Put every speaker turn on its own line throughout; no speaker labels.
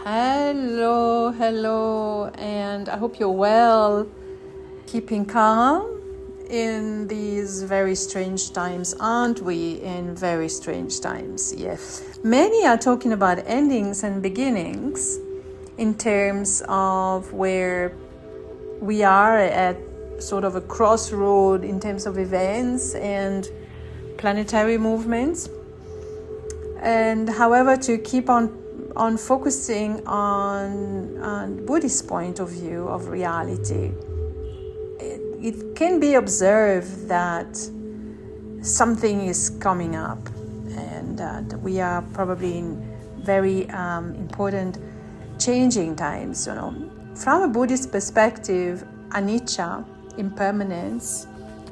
Hello, and I hope you're well, keeping calm in these very strange times, aren't we? In very strange times, yes. Many are talking about endings and beginnings in terms of where we are at sort of a crossroad in terms of events and planetary movements. And however, to keep on focusing on Buddhist point of view of reality, it can be observed that something is coming up, and that we are probably in very important changing times. From a Buddhist perspective, anicca, impermanence,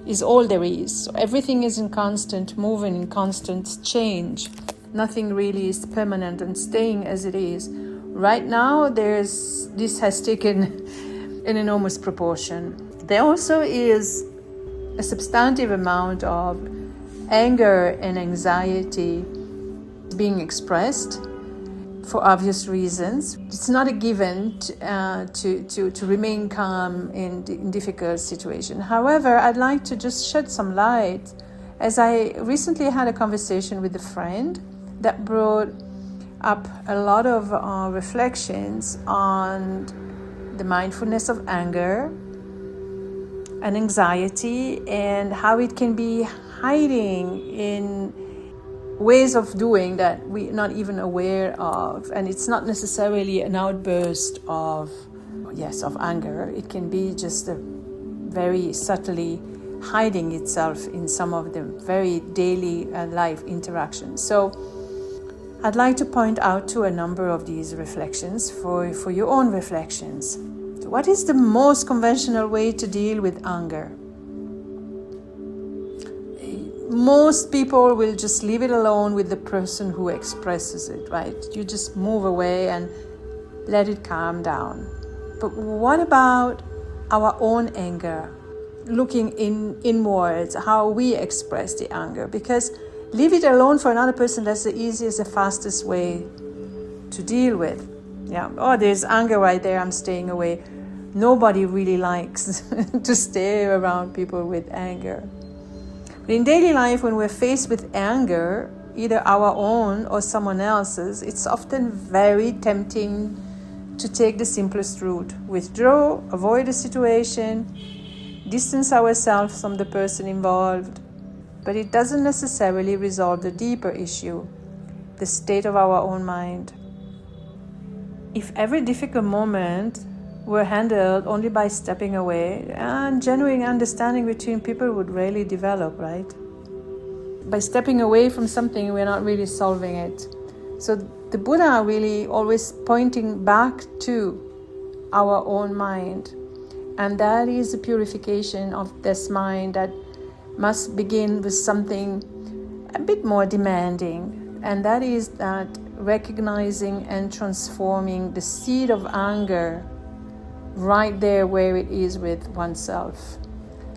is all there is. So everything is in constant movement, in constant change. Nothing really is permanent and staying as it is. Right now, this has taken an enormous proportion. There also is a substantive amount of anger and anxiety being expressed for obvious reasons. It's not a given to remain calm in difficult situations. However, I'd like to just shed some light, as I recently had a conversation with a friend that brought up a lot of reflections on the mindfulness of anger and anxiety, and how it can be hiding in ways of doing that we're not even aware of. And it's not necessarily an outburst of anger. It can be just a very subtly hiding itself in some of the very daily life interactions. So I'd like to point out to a number of these reflections for your own reflections. So what is the most conventional way to deal with anger? Most people will just leave it alone with the person who expresses it, right? You just move away and let it calm down. But what about our own anger? Looking inwards, how we express the anger. Because leave it alone for another person, that's the easiest, the fastest way to deal with. There's anger right there, I'm staying away. Nobody really likes to stay around people with anger. But in daily life, when we're faced with anger, either our own or someone else's, it's often very tempting to take the simplest route. Withdraw, avoid the situation, distance ourselves from the person involved. But it doesn't necessarily resolve the deeper issue, the state of our own mind. If every difficult moment were handled only by stepping away, and genuine understanding between people would rarely develop, right? By stepping away from something, we're not really solving it. So the Buddha really always pointing back to our own mind. And that is the purification of this mind that must begin with something a bit more demanding, and that is that recognizing and transforming the seed of anger right there where it is with oneself.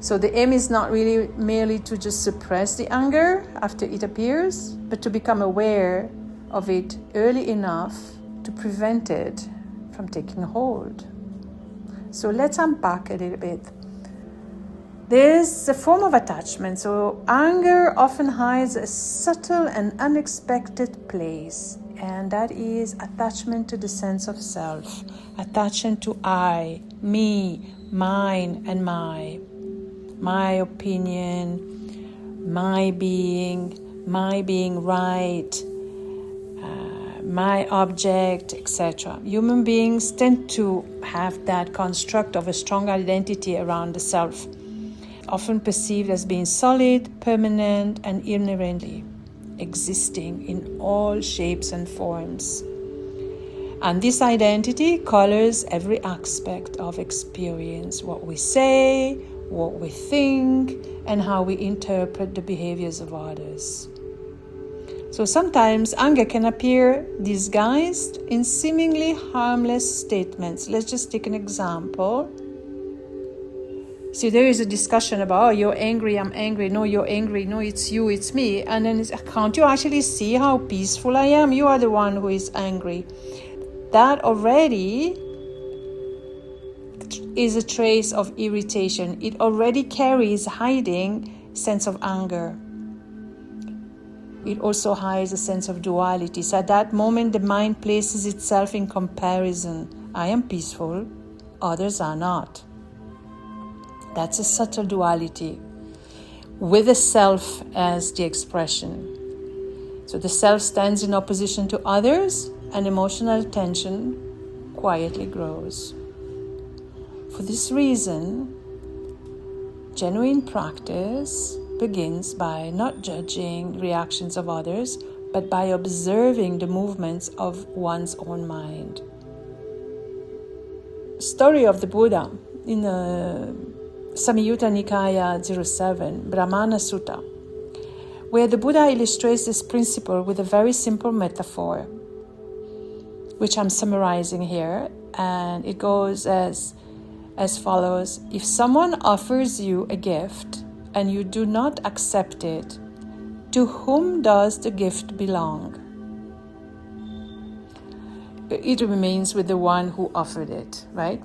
So the aim is not really merely to just suppress the anger after it appears, but to become aware of it early enough to prevent it from taking hold. So let's unpack a little bit. There's a form of attachment. So anger often hides a subtle and unexpected place, and that is attachment to the sense of self, attachment to I, me, mine, and my opinion, my being right, my object, etc. Human beings tend to have that construct of a strong identity around the self, often perceived as being solid, permanent, and inherently existing in all shapes and forms. And this identity colors every aspect of experience, what we say, what we think, and how we interpret the behaviors of others. So sometimes anger can appear disguised in seemingly harmless statements. Let's just take an example. So there is a discussion about, you're angry, I'm angry, no, you're angry, no, it's you, it's me. And then can't you actually see how peaceful I am? You are the one who is angry. that already is a trace of irritation. It already carries hiding sense of anger. It also hides a sense of duality. So at that moment, the mind places itself in comparison. I am peaceful, others are not. That's a subtle duality, with the self as the expression. So the self stands in opposition to others, and emotional tension quietly grows. For this reason, genuine practice begins by not judging reactions of others, but by observing the movements of one's own mind. Story of the Buddha in the Samyutta Nikaya 07, Brahmana Sutta, where the Buddha illustrates this principle with a very simple metaphor, which I'm summarizing here, and it goes as follows. If someone offers you a gift and you do not accept it, to whom does the gift belong? It remains with the one who offered it, right?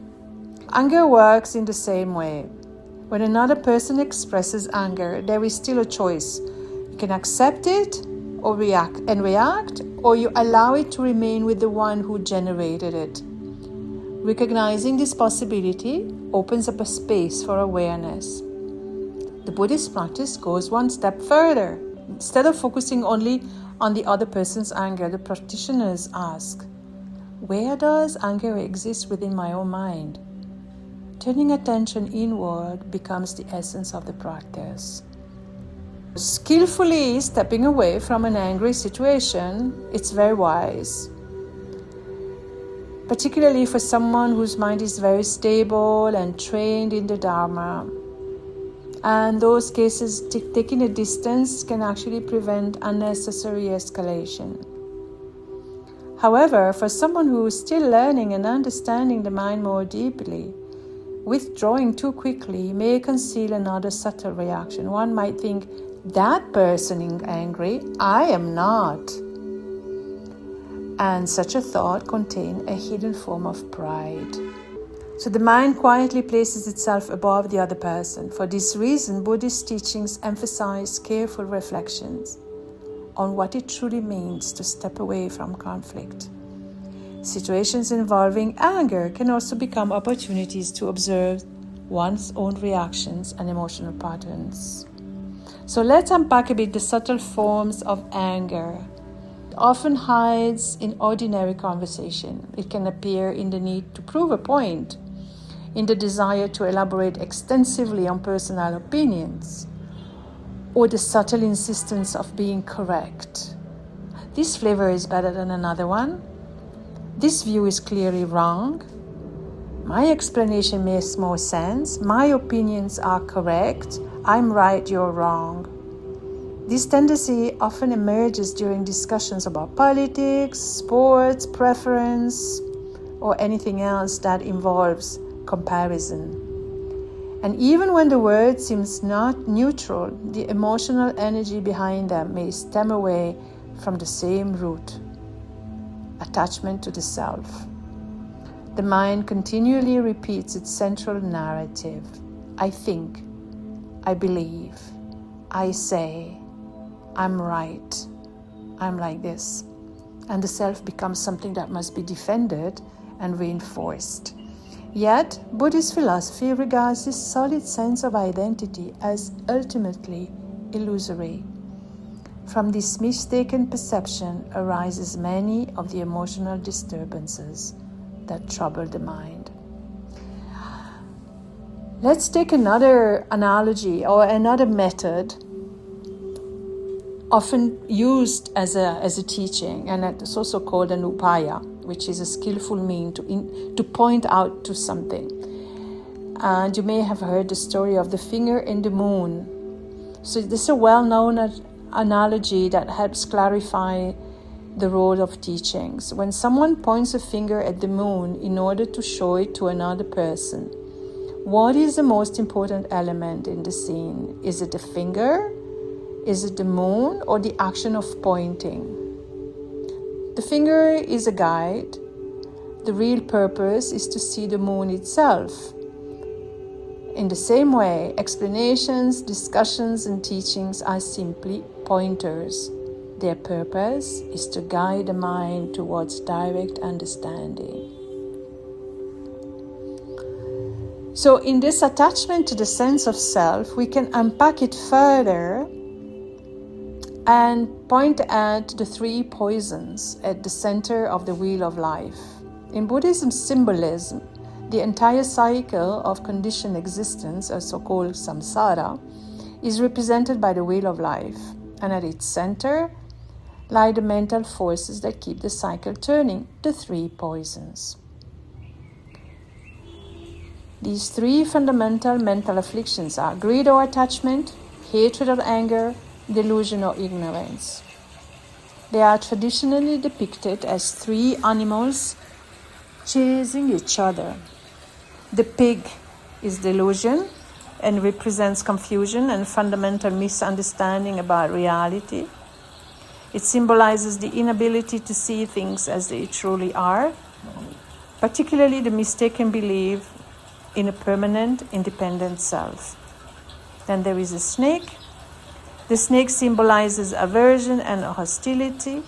Anger works in the same way. When another person expresses anger, there is still a choice. You can accept it or react, or you allow it to remain with the one who generated it. Recognizing this possibility opens up a space for awareness. The Buddhist practice goes one step further. Instead of focusing only on the other person's anger, the practitioners ask, where does anger exist within my own mind? Turning attention inward becomes the essence of the practice. Skillfully stepping away from an angry situation, it's very wise. Particularly for someone whose mind is very stable and trained in the Dharma. And those cases, taking a distance can actually prevent unnecessary escalation. However, for someone who is still learning and understanding the mind more deeply, withdrawing too quickly may conceal another subtle reaction. One might think, that person is angry, I am not. And such a thought contains a hidden form of pride. So the mind quietly places itself above the other person. For this reason, Buddhist teachings emphasize careful reflections on what it truly means to step away from conflict. Situations involving anger can also become opportunities to observe one's own reactions and emotional patterns. So let's unpack a bit the subtle forms of anger. It often hides in ordinary conversation. It can appear in the need to prove a point, in the desire to elaborate extensively on personal opinions, or the subtle insistence of being correct. This flavor is better than another one. This view is clearly wrong. My explanation makes more sense. My opinions are correct. I'm right, you're wrong. This tendency often emerges during discussions about politics, sports, preference, or anything else that involves comparison. And even when the word seems not neutral, the emotional energy behind them may stem away from the same root, attachment to the self. The mind continually repeats its central narrative. I think, I believe, I say, I'm right, I'm like this. And the self becomes something that must be defended and reinforced. Yet, Buddhist philosophy regards this solid sense of identity as ultimately illusory. From this mistaken perception arises many of the emotional disturbances that trouble the mind. Let's take another analogy or another method often used as a teaching, and it's also called an upaya, which is a skillful means to point out to something. And you may have heard the story of the finger in the moon. So this is a well-known analogy that helps clarify the role of teachings. When someone points a finger at the moon in order to show it to another person, what is the most important element in the scene? Is it the finger? Is it the moon, or the action of pointing? The finger is a guide, the real purpose is to see the moon itself. In the same way, explanations, discussions, and teachings are simply pointers. Their purpose is to guide the mind towards direct understanding. So in this attachment to the sense of self, we can unpack it further and point at the 3 poisons at the center of the wheel of life. In Buddhism symbolism, the entire cycle of conditioned existence, or so-called samsara, is represented by the wheel of life, and at its center lie the mental forces that keep the cycle turning, the 3 poisons. These 3 fundamental mental afflictions are greed or attachment, hatred or anger, delusion or ignorance. They are traditionally depicted as 3 animals chasing each other. The pig is delusion and represents confusion and fundamental misunderstanding about reality. It symbolizes the inability to see things as they truly are, particularly the mistaken belief in a permanent, independent self. Then there is a snake. The snake symbolizes aversion and hostility.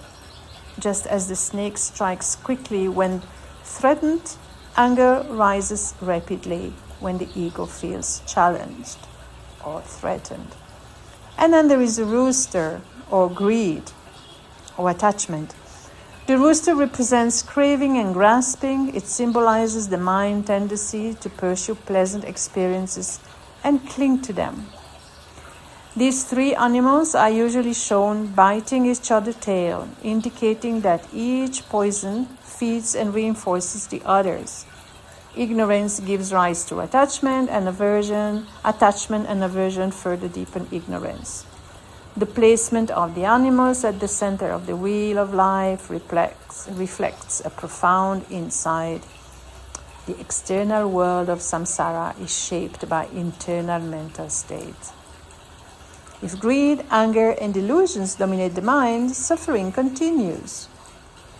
Just as the snake strikes quickly when threatened, anger rises rapidly when the ego feels challenged or threatened. And then there is a rooster, or greed, or attachment. The rooster represents craving and grasping. It symbolizes the mind tendency to pursue pleasant experiences and cling to them. These 3 animals are usually shown biting each other's tail, indicating that each poison feeds and reinforces the others. Ignorance gives rise to attachment and aversion. Attachment and aversion further deepen ignorance. The placement of the animals at the center of the wheel of life reflects a profound insight. The external world of samsara is shaped by internal mental states. If greed, anger, and delusions dominate the mind, suffering continues.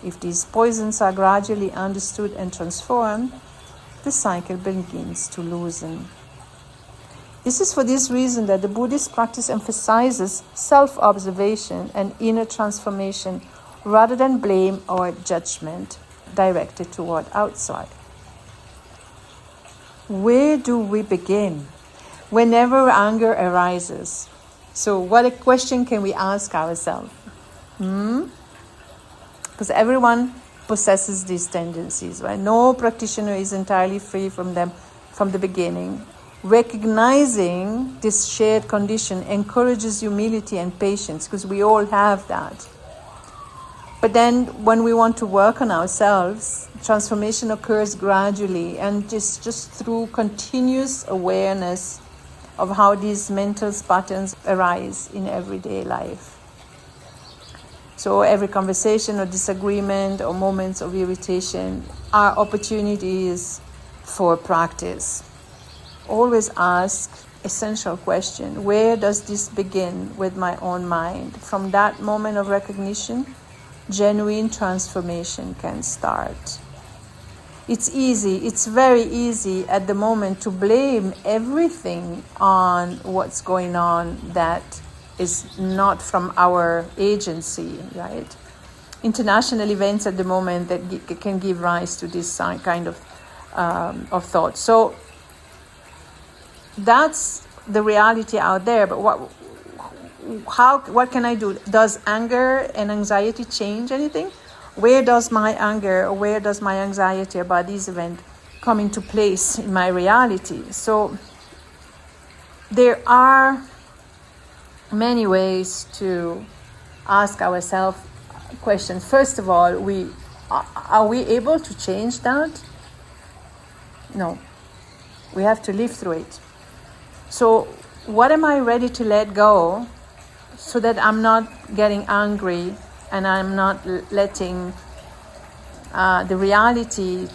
If these poisons are gradually understood and transformed, the cycle begins to loosen. This is for this reason that the Buddhist practice emphasizes self-observation and inner transformation rather than blame or judgment directed toward outside. Where do we begin whenever anger arises? So what a question can we ask ourselves? Because everyone possesses these tendencies, right? No practitioner is entirely free from them from the beginning. Recognizing this shared condition encourages humility and patience, because we all have that. But then when we want to work on ourselves, transformation occurs gradually and just through continuous awareness of how these mental patterns arise in everyday life. So every conversation or disagreement or moments of irritation are opportunities for practice. Always ask essential question: where does this begin with my own mind? From that moment of recognition, genuine transformation can start. It's very easy at the moment to blame everything on what's going on that is not from our agency, right? International events at the moment that can give rise to this kind of thought. So that's the reality out there. But what can I do? Does anger and anxiety change anything? Where does my anger or where does my anxiety about this event come into place in my reality? So there are many ways to ask ourselves questions. First of all, are we able to change that? No. We have to live through it. So what am I ready to let go so that I'm not getting angry and I'm not letting the reality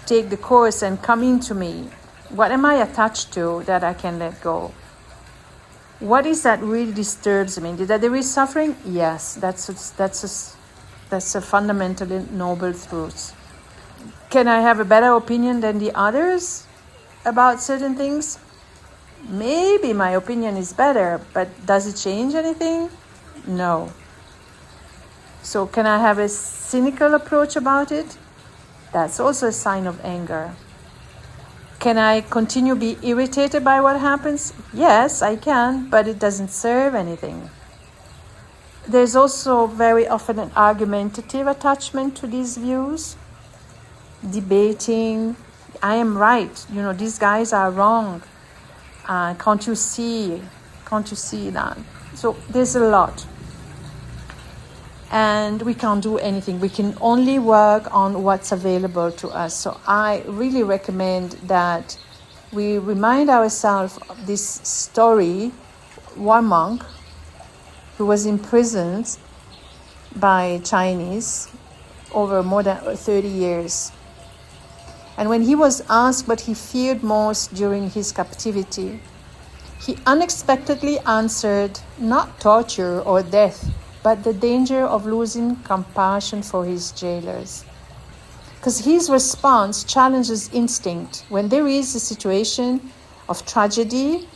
take the course and come into me? What am I attached to that I can let go? What is that really disturbs me? That there is suffering? Yes, that's a fundamentally noble truth. Can I have a better opinion than the others about certain things? Maybe my opinion is better, but does it change anything? No. So can I have a cynical approach about it? That's also a sign of anger. Can I continue to be irritated by what happens? Yes, I can, but it doesn't serve anything. There's also very often an argumentative attachment to these views. Debating, I am right, these guys are wrong. Can't you see that? So there's a lot. And we can't do anything. We can only work on what's available to us. So I really recommend that we remind ourselves of this story. One monk who was imprisoned by Chinese over more than 30 years. And when he was asked what he feared most during his captivity, he unexpectedly answered, not torture or death, but the danger of losing compassion for his jailers. Because his response challenges instinct. When there is a situation of tragedy,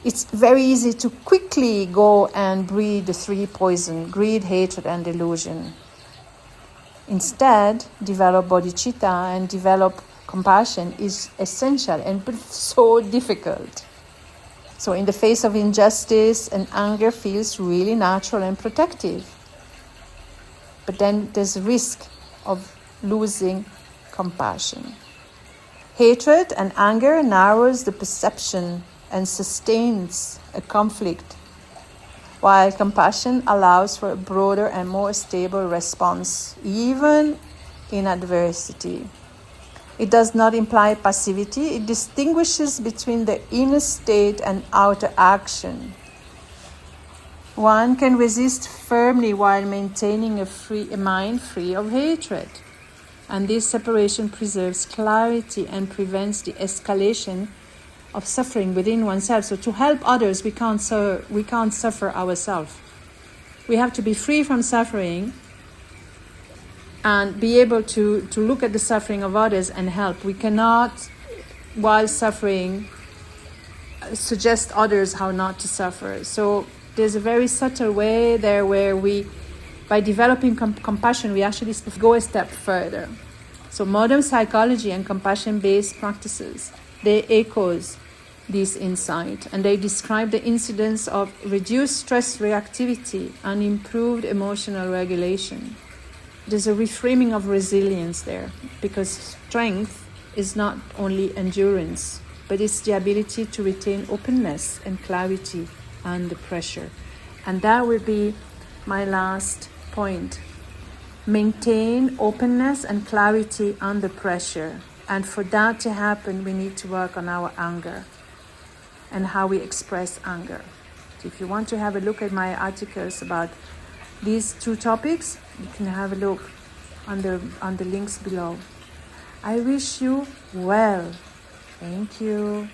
it's very easy to quickly go and breed the three poison: greed, hatred, and delusion. Instead, develop bodhicitta and develop compassion is essential and so difficult. So in the face of injustice, and anger feels really natural and protective. But then there's a risk of losing compassion. Hatred and anger narrows the perception and sustains a conflict, while compassion allows for a broader and more stable response, even in adversity. It does not imply passivity. It distinguishes between the inner state and outer action. One can resist firmly while maintaining a mind free of hatred. And this separation preserves clarity and prevents the escalation of suffering within oneself. So to help others, we can't suffer ourselves. We have to be free from suffering and be able to look at the suffering of others and help. We cannot, while suffering, suggest others how not to suffer. So there's a very subtle way there where we, by developing compassion, we actually go a step further. So modern psychology and compassion-based practices, they echoes this insight, and they describe the incidence of reduced stress reactivity and improved emotional regulation. There's a reframing of resilience there, because strength is not only endurance, but it's the ability to retain openness and clarity under pressure. And that will be my last point. Maintain openness and clarity under pressure. And for that to happen, we need to work on our anger and how we express anger. So if you want to have a look at my articles about these two topics, you can have a look on the links below. I wish you well. Thank you.